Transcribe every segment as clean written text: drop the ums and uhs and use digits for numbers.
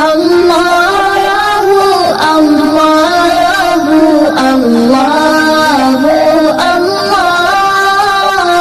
अल्लाहु अल्लाहु अल्लाहु अल्लाह।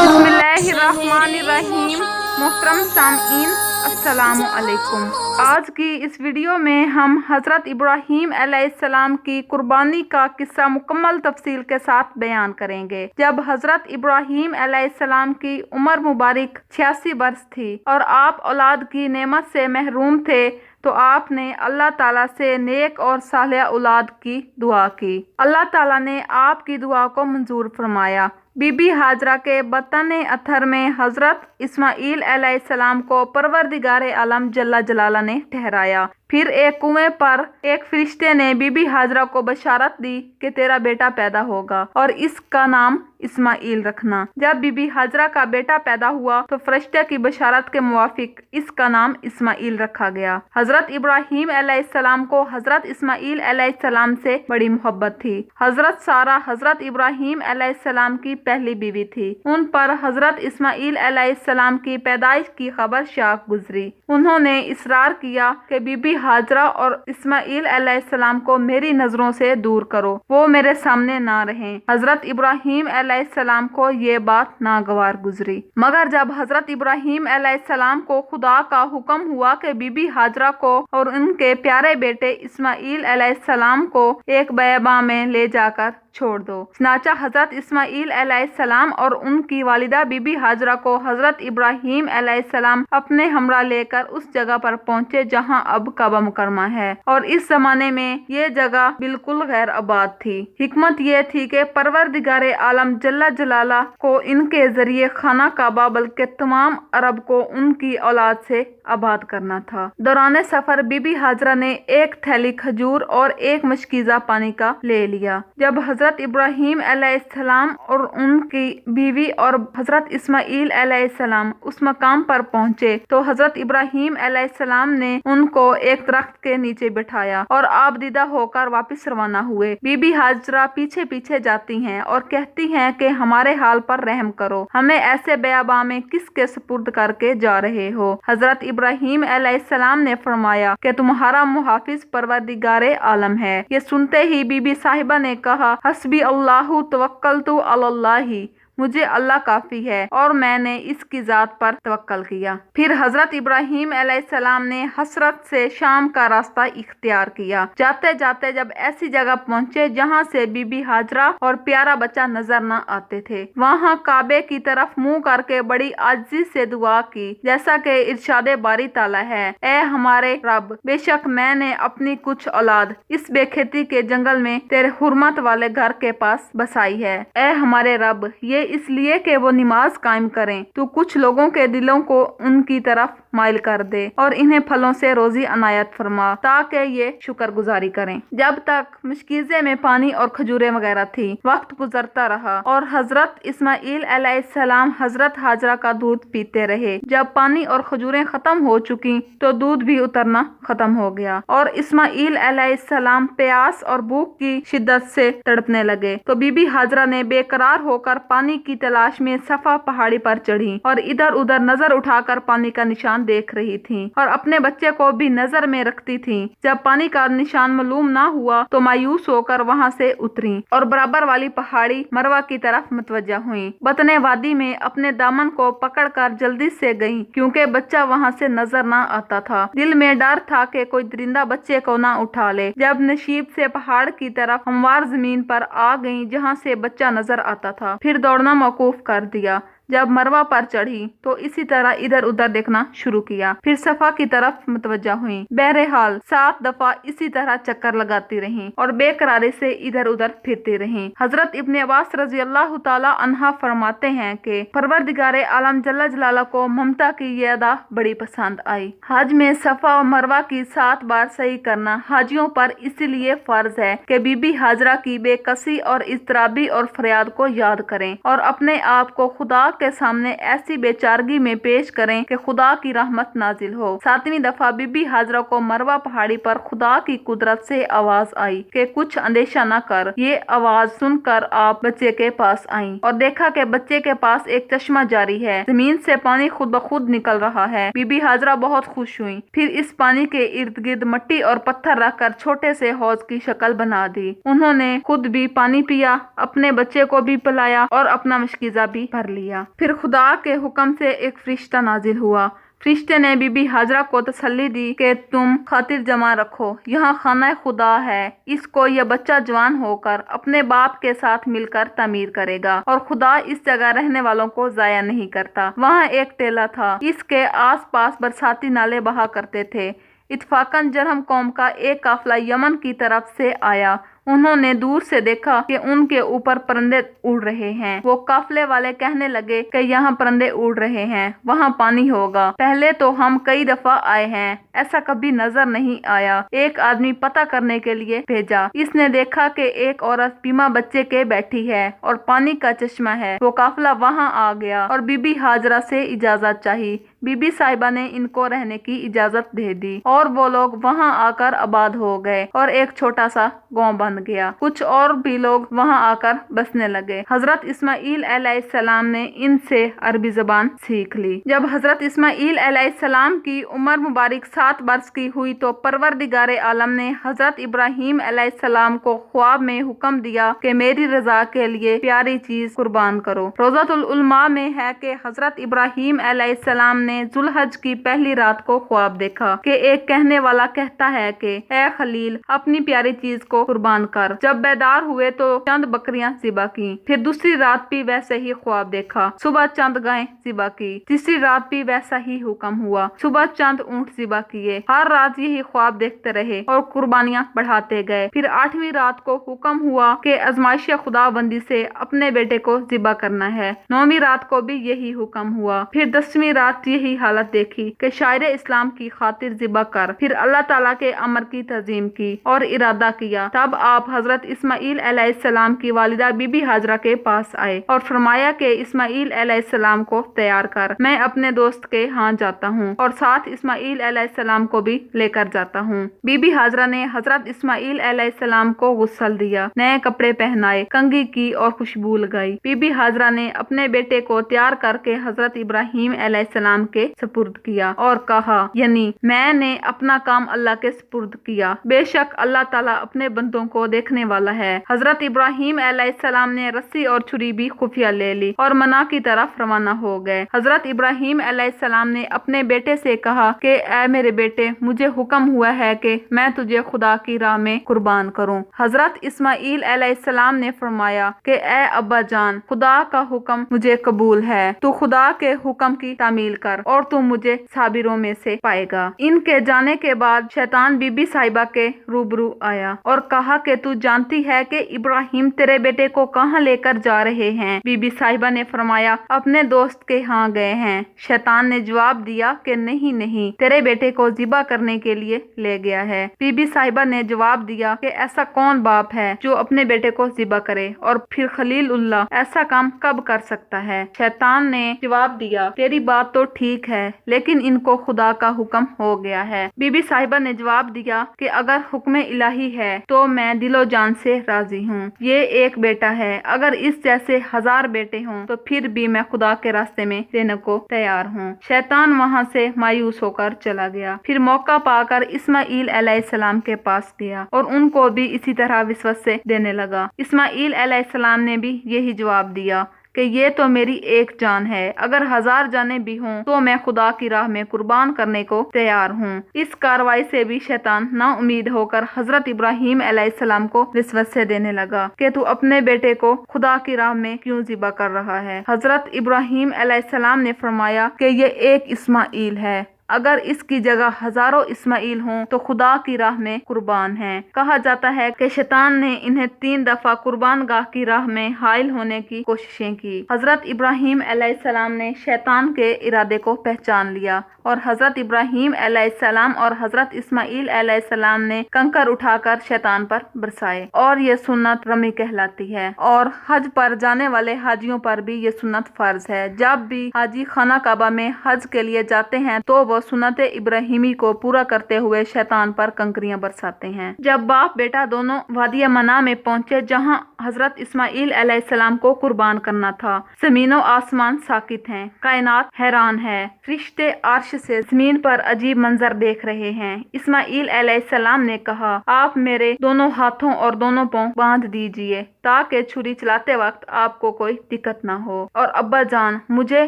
बिस्मिल्लाहिर्रहमानिर्रहीम। मोहतरम सामईन, अस्सलामु अलैकुम। आज की इस वीडियो में हम हज़रत इब्राहीम अलैहिस्सलाम की कुर्बानी का किस्सा मुकम्मल तफसील के साथ बयान करेंगे। जब हज़रत इब्राहीम अलैहिस्सलाम की उम्र मुबारक 86 बरस थी और आप औलाद की नेमत से महरूम थे, तो आपने अल्लाह ताला से नेक और सालेह औलाद की दुआ की। अल्लाह ताला ने आपकी दुआ को मंजूर फरमाया। बीबी हाजरा के बतन अथर में हज़रत इस्माईल अलैहिस्सलाम को परवरदिगार आलम जल्ला जलाला ने ठहराया। फिर एक कुएं पर एक फरिश्ते ने बीबी हाजरा को बशारत दी कि तेरा बेटा पैदा होगा और इसका नाम इस्माईल रखना। जब बीबी हाजरा का बेटा पैदा हुआ तो फरिश्ते की बशारत के मुवाफिक इसका नाम इस्माईल रखा गया। हजरत इब्राहीम अलैहिस्सलाम को हजरत इस्माईल अलैहिस्सलाम से बड़ी मोहब्बत थी। हजरत सारा हजरत इब्राहीम अलैहिस्सलाम की पहली बीवी थी। उन पर हजरत इस्माईल अलैहिस्सलाम की पैदाइश की खबर शाख गुजरी। उन्होंने इसरार किया कि बीबी हाजरा और इस्माईल अलैहिस्सलाम को मेरी नजरों से दूर करो, वो मेरे सामने ना रहें। हजरत इब्राहीम अलैहिस्सलाम को ये बात नागवार गुजरी। मगर जब हजरत इब्राहीम अलैहिस्सलाम को खुदा का हुक्म हुआ कि बीबी हाजरा को और उनके प्यारे बेटे इस्माईल अलैहिस्सलाम को एक बैबा में ले जाकर छोड़ दो, चनाचा हजरत इस्माईल अलैहिस्सलाम और उनकी वालिदा बीबी हाजरा को हजरत इब्राहीम अलैहिस्सलाम अपने हमरा लेकर उस जगह पर पहुँचे जहाँ अब काबा मुकरमा है। और इस जमाने में ये जगह बिल्कुल गैर आबाद थी। हिकमत ये थी कि परवरदिगार आलम जल्ला जलाला को इनके जरिए खाना काबा बल्कि तमाम अरब को उनकी औलाद से आबाद करना था। दौरान सफर बीबी हाजरा ने एक थैली खजूर और एक मशकीज़ा पानी का ले लिया। जब हजरत इब्राहीम अलैहिस्सलाम और उनकी बीवी और हजरत इस्माईल अलैहिस्सलाम उस मकाम पर पहुँचे तो हजरत इब्राहीम अलैहिस्सलाम ने उनको एक दरख्त के नीचे बिठाया और आबदीदा होकर वापस रवाना हुए। बीबी हाजरा पीछे पीछे जाती हैं और कहती हैं कि हमारे हाल पर रहम करो, हमें ऐसे बेआबा में किसके सुपुर्द करके जा रहे हो। हजरत इब्राहीम अलैहिस्सलाम ने फरमाया कि तुम्हारा मुहाफिज परवरदिगारे आलम है। ये सुनते ही बीबी साहिबा ने कहा, हस्बी अल्लाहु तवक्कलतु अलल्लाहि, मुझे अल्लाह काफी है और मैंने इसकी जात पर तवक्कल किया। फिर हजरत इब्राहीम अलैहिस्सलाम ने हसरत से शाम का रास्ता इख्तियार किया। जाते जाते जब ऐसी जगह पहुँचे जहाँ से बीबी हाजरा और प्यारा बच्चा नजर न आते थे, वहाँ काबे की तरफ मुंह करके बड़ी आजिज़ी से दुआ की, जैसा कि इरशादे बारी ताला है, ए हमारे रब, बेशक मैंने अपनी कुछ औलाद इस बेखेती के जंगल में तेरे हुर्मत वाले घर के पास बसाई है। ए हमारे रब, ये इसलिए कि वो नमाज कायम करें, तो कुछ लोगों के दिलों को उनकी तरफ माइल कर दे और इन्हें फलों से रोजी अनायत फरमा ताकि ये शुक्रगुजारी करें। जब तक मशकीज़े में पानी और खजूरें वगैरह थी, वक्त गुजरता रहा और हजरत इस्माईल अलैहिस्सलाम हजरत हाजरा का दूध पीते रहे। जब पानी और खजूरें खत्म हो चुकी तो दूध भी उतरना खत्म हो गया और इस्माईल अलैहिस्सलाम प्यास और भूख की शिद्दत से तड़पने लगे। तो बीबी हाजरा ने बेकरार होकर पानी की तलाश में सफा पहाड़ी पर चढ़ी और इधर उधर नजर उठाकर पानी का निशान देख रही थी और अपने बच्चे को भी नजर में रखती थी। जब पानी का निशान मालूम ना हुआ तो मायूस होकर वहां से उतरी और बराबर वाली पहाड़ी मरवा की तरफ मुतवज्जा हुई। बतने वादी में अपने दामन को पकड़कर जल्दी से गईं, क्योंकि बच्चा वहां से नजर ना आता था। दिल में डर था कि कोई दरिंदा बच्चे को ना उठा ले। जब नशीब से पहाड़ की तरफ हमवार जमीन पर आ गईं जहां से बच्चा नजर आता था, फिर दौड़ना मौकूफ कर दिया। जब मरवा पर चढ़ी तो इसी तरह इधर उधर देखना शुरू किया, फिर सफा की तरफ मुतवज्जा हुई। बहरहाल 7 दफा इसी तरह चक्कर लगाती रहीं और बेकरारी से इधर उधर फिरती रहीं। हजरत इब्ने अब्बास रजी अल्लाह ताला अन्हा फरमाते हैं कि परवरदिगारे आलम जल्ला जलाला को ममता की ये अदा बड़ी पसंद आई। हज में सफा और मरवा की 7 बार सही करना हाजियों पर इसलिए फर्ज है कि बीबी हाजरा की बेकसी और इज़्तिराबी और फरियाद को याद करें और अपने आप को खुदा کے سامنے ایسی بےچارگی میں پیش کریں کہ خدا کی رحمت نازل ہو۔ 7ویں دفعہ بی بی ہاجرہ کو مروہ پہاڑی پر خدا کی قدرت سے آواز آئی کہ کچھ اندیشہ نہ کر۔ یہ آواز سن کر آپ بچے کے پاس آئیں اور دیکھا کہ بچے کے پاس ایک چشمہ جاری ہے، زمین سے پانی خود بخود نکل رہا ہے۔ بی بی ہاجرہ بہت خوش ہوئیں، پھر اس پانی کے ارد گرد مٹی اور پتھر رکھ کر چھوٹے سے حوض کی شکل بنا دی۔ انہوں نے خود بھی پانی پیا، اپنے بچے کو بھی پلایا اور اپنا مشکیزہ بھی بھر لیا۔ پھر خدا کے حکم سے ایک فرشتہ نازل ہوا۔ فرشتے نے بی بی ہاجرہ کو تسلی دی کہ تم خاطر جمع رکھو، یہاں خانہ خدا ہے، اس کو یہ بچہ جوان ہو کر اپنے باپ کے ساتھ مل کر تعمیر کرے گا، اور خدا اس جگہ رہنے والوں کو ضائع نہیں کرتا۔ وہاں ایک ٹیلہ تھا، اس کے آس پاس برساتی نالے بہا کرتے تھے۔ اتفاقاً جرہم قوم کا ایک قافلہ یمن کی طرف سے آیا۔ انہوں نے دور سے دیکھا کہ ان کے اوپر پرندے اڑ رہے ہیں۔ وہ قافلے والے کہنے لگے کہ یہاں پرندے اڑ رہے ہیں، وہاں پانی ہوگا۔ پہلے تو ہم کئی دفعہ آئے ہیں، ایسا کبھی نظر نہیں آیا۔ ایک آدمی پتہ کرنے کے لیے بھیجا۔ اس نے دیکھا کہ ایک عورت بیمہ بچے کے بیٹھی ہے اور پانی کا چشمہ ہے۔ وہ قافلہ وہاں آ گیا اور بی بی ہاجرہ سے اجازت چاہی۔ بی بی صاحبہ نے ان کو رہنے کی اجازت دے دی اور وہ لوگ وہاں آ کر آباد ہو گئے اور ایک چھوٹا سا گاؤں بن گیا۔ کچھ اور بھی لوگ وہاں آ کر بسنے لگے۔ حضرت اسماعیل علیہ السلام نے ان سے عربی زبان سیکھ لی۔ جب حضرت اسماعیل علیہ السلام کی عمر مبارک 7 برس کی ہوئی تو پروردگار عالم نے حضرت ابراہیم علیہ السلام کو خواب میں حکم دیا کہ میری رضا کے لیے پیاری چیز قربان کرو۔ روضۃ العلماء میں ہے کہ حضرت ابراہیم علیہ السلام نے ذو الحج کی پہلی رات کو خواب دیکھا کہ ایک کہنے والا کہتا ہے کہ اے خلیل، اپنی پیاری چیز کو قربان کر۔ جب بیدار ہوئے تو چند بکریاں ذبح کی۔ پھر دوسری رات بھی ویسے ہی خواب دیکھا، صبح چند گائیں ذبح کی۔ تیسری رات بھی ویسا ہی حکم ہوا، صبح چند اونٹ ذبح کیے۔ ہر رات یہی خواب دیکھتے رہے اور قربانیاں بڑھاتے گئے۔ پھر 8ویں رات کو حکم ہوا کہ آزمائش خدا بندی سے اپنے بیٹے کو ذبح کرنا ہے۔ 9ویں رات کو بھی یہی حکم ہوا۔ پھر 10ویں رات یہی حالت دیکھی کہ شاعر اسلام کی خاطر ذبح کر۔ پھر اللہ تعالیٰ کے امر کی تعظیم کی اور ارادہ کیا۔ تب آپ حضرت اسماعیل علیہ السلام کی والدہ بی بی ہاجرہ کے پاس آئے اور فرمایا کہ اسماعیل علیہ السلام کو تیار کر، میں اپنے دوست کے ہاں جاتا ہوں اور ساتھ اسماعیل علیہ السلام کو بھی لے کر جاتا ہوں۔ بی بی ہاجرہ نے حضرت اسماعیل علیہ السلام کو غسل دیا، نئے کپڑے پہنائے، کنگھی کی اور خوشبو لگائی۔ بی بی ہاجرہ نے اپنے بیٹے کو تیار کر کے حضرت ابراہیم علیہ السلام کے سپرد کیا اور کہا، یعنی میں نے اپنا کام اللہ کے سپرد کیا، بے شک اللہ تعالیٰ اپنے بندوں کو دیکھنے والا ہے۔ حضرت ابراہیم علیہ السلام نے رسی اور چھری بھی خفیہ لے لی اور منا کی طرف روانہ ہو گئے۔ حضرت ابراہیم علیہ السلام نے اپنے بیٹے سے کہا کہ اے میرے بیٹے، مجھے حکم ہوا ہے کہ میں تجھے خدا کی راہ میں قربان کروں۔ حضرت اسماعیل علیہ السلام نے فرمایا کہ اے ابا جان، خدا کا حکم مجھے قبول ہے، تو خدا کے حکم کی تعمیل کر اور تم مجھے صابروں میں سے پائے گا۔ ان کے جانے کے بعد شیطان بی بی صاحبہ کے روبرو آیا اور کہا کہ تو جانتی ہے کہ ابراہیم تیرے بیٹے کو کہاں لے کر جا رہے ہیں؟ بی بی صاحبہ نے فرمایا اپنے دوست کے ہاں گئے ہیں۔ شیطان نے جواب دیا کہ نہیں نہیں، تیرے بیٹے کو ذبح کرنے کے لیے لے گیا ہے۔ بی بی صاحبہ نے جواب دیا کہ ایسا کون باپ ہے جو اپنے بیٹے کو ذبح کرے، اور پھر خلیل اللہ ایسا کام کب کر سکتا ہے؟ شیطان نے جواب دیا تیری بات تو ٹھیک ہے، لیکن ان کو خدا کا حکم ہو گیا ہے۔ بی بی صاحبہ نے جواب دیا کہ اگر حکم الہی ہے تو میں دل و جان سے راضی ہوں۔ یہ ایک بیٹا ہے، اگر اس جیسے 1000 بیٹے ہوں تو پھر بھی میں خدا کے راستے میں دینے کو تیار ہوں۔ شیطان وہاں سے مایوس ہو کر چلا گیا۔ پھر موقع پا کر اسماعیل علیہ السلام کے پاس گیا اور ان کو بھی اسی طرح وسوسے دینے لگا۔ اسماعیل علیہ السلام نے بھی یہی جواب دیا کہ یہ تو میری ایک جان ہے، اگر 1000 جانیں بھی ہوں تو میں خدا کی راہ میں قربان کرنے کو تیار ہوں۔ اس کاروائی سے بھی شیطان نا امید ہو کر حضرت ابراہیم علیہ السلام کو وسوسے دینے لگا کہ تو اپنے بیٹے کو خدا کی راہ میں کیوں ذبح کر رہا ہے؟ حضرت ابراہیم علیہ السلام نے فرمایا کہ یہ ایک اسماعیل ہے، अगर इसकी जगह हजारों इस्माइल हों तो खुदा की राह में कुर्बान हैं। कहा जाता है कि शैतान ने इन्हें 3 दफा कुर्बान गाह की राह में हाइल होने की कोशिशें की। हजरत इब्राहीम अलैहिस्सलाम ने शैतान के इरादे को पहचान लिया और हजरत इब्राहीम अलैहिस्सलाम और हजरत इस्माइल अलैहिस्सलाम ने कंकर उठाकर शैतान पर बरसाए और ये सुन्नत रमी कहलाती है। और हज पर जाने वाले हाजियों पर भी ये सुन्नत फर्ज है। जब भी हाजी खाना काबा में हज के लिए जाते हैं तो वो सुन्नत इब्राहिमी को पूरा करते हुए शैतान पर कंकरियां बरसाते हैं। जब बाप बेटा दोनों वादिया मना में पहुंचे जहां हजरत इस्माइल अलैहिस्सलाम को कुर्बान करना था, जमीनो आसमान साकित हैं, कायनात हैरान है, फरिश्ते अर्श से जमीन पर अजीब मंजर देख रहे हैं। इस्माइल अलैहिस्सलाम ने कहा, आप मेरे दोनों हाथों और दोनों पांव बांध दीजिए ताकि छुरी चलाते वक्त आपको कोई दिक्कत ना हो। और अब्बा जान, मुझे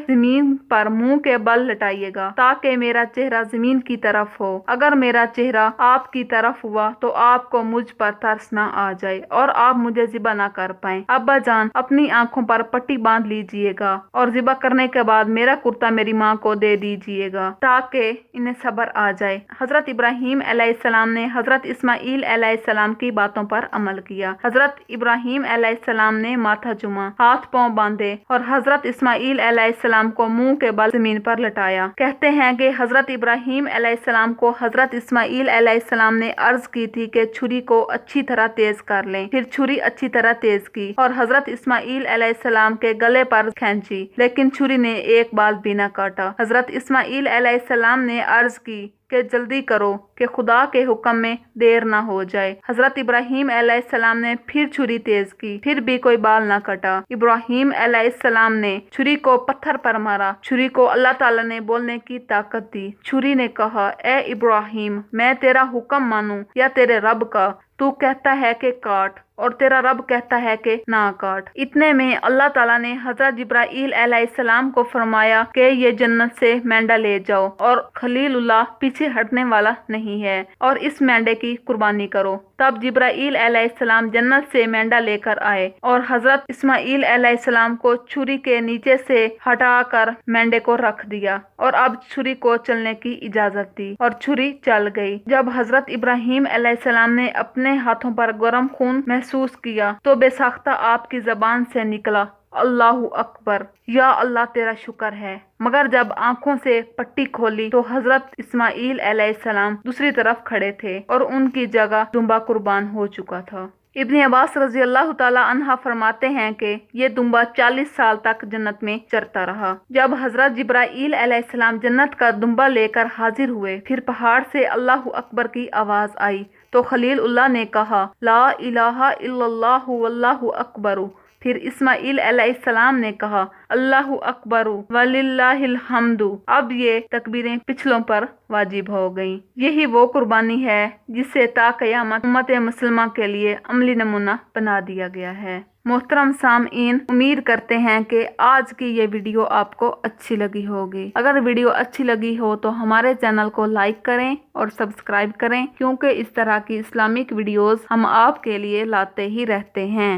जमीन पर मुंह के बल लटाइएगा ताकि मेरा चेहरा जमीन की तरफ हो। अगर मेरा चेहरा आपकी तरफ हुआ तो आपको मुझ पर तरस ना आ जाए और आप मुझे ज़िबा ना कर पाए। अब्बा जान, अपनी आंखों पर पट्टी बांध लीजिएगा और ज़िबा करने के बाद मेरा कुर्ता मेरी माँ को दे दीजिएगा ताकि इन्हें सब्र आ जाए। हजरत इब्राहीम अलैहिस्सलाम ने हजरत इस्माइल अलैहिस्सलाम की बातों पर अमल किया। हजरत इब्राहीम अलैहिस्सलाम ने माथा चुमा, हाथ पांव बांधे और हजरत इस्माइल अलैहिस्सलाम को मुंह के बल जमीन पर लटाया। कहते हैं कि हजरत इब्राहीम अलैहिस्सलाम को हजरत इस्माइल अलैहिस्सलाम ने अर्ज की थी कि छुरी को अच्छी तरह तेज कर लें। फिर छुरी अच्छी तरह तेज की और हजरत इस्माइल अलैहिस्सलाम के गले पर खींची, लेकिन छुरी ने एक बाल भी न काटा। हजरत इस्माइल अलैहिस्सलाम ने अर्ज की कि जल्दी करो कि खुदा के हुक्म में देर ना हो जाए। हजरत इब्राहीम अलैहिस्सलाम ने फिर छुरी तेज की, फिर भी कोई बाल ना कटा। इब्राहीम अलैहिस्सलाम ने छुरी को पत्थर पर मारा। छुरी को अल्लाह ताला ने बोलने की ताकत दी। छुरी ने कहा, ए इब्राहीम, मैं तेरा हुक्म मानूं या तेरे रब का? तू कहता है कि काट और तेरा रब कहता है कि ना काट। इतने में अल्लाह ताला ने हजरत जिब्राइल अलैहिस्सलाम को फरमाया कि ये जन्नत से मेंढा ले जाओ और खलीलुल्लाह पीछे हटने वाला नहीं है और इस मेंढे की कुर्बानी करो। तब जिब्राइल अलैहिस्सलाम जन्नत से मेंढा लेकर आए और हजरत इस्माइल अलैहिस्सलाम को छुरी के नीचे से हटाकर मेंढे को रख दिया और अब छुरी को चलने की इजाजत दी और छुरी चल गई। जब हजरत इब्राहीम अलैहिस्सलाम ने अपने हाथों पर गर्म खून महसूस किया तो बेसाख्ता आपकी जबान से निकला, अल्लाहु अकबर, या अल्लाह तेरा शुक्र है। मगर जब आंखों से पट्टी खोली तो हजरत इस्माइल अलैहिस्सलाम दूसरी तरफ खड़े थे और उनकी जगह दुम्बा कुर्बान हो चुका था। इब्न अब्बास रजी अल्लाह ताला अन्हा फरमाते हैं कि ये दुम्बा 40 साल तक जन्नत में चरता रहा। जब हजरत जिब्राइल अलैहिस्सलाम जन्नत का दुम्बा लेकर हाजिर हुए, फिर पहाड़ से अल्लाहु अकबर की आवाज आई तो खलीलुल्लाह ने कहा, ला इलाहा इल्लल्लाहु वल्लाहु अकबरु। फिर इस्माइल अलैहिस्सलाम ने कहा, अल्लाहु अकबरु वलिल्लाहिल हम्दु। अब ये तकबीरें पिछलों पर वाजिब हो गईं। यही वो कुर्बानी है जिसे ता क़यामत उम्मत मुसलमान के लिए अमली नमूना बना दिया गया है। मोहतरम सामईन, उम्मीद करते हैं कि आज की ये वीडियो आपको अच्छी लगी होगी। अगर वीडियो अच्छी लगी हो तो हमारे चैनल को लाइक करें और सब्सक्राइब करें, क्योंकि इस तरह की इस्लामिक वीडियोस हम आपके लिए लाते ही रहते हैं।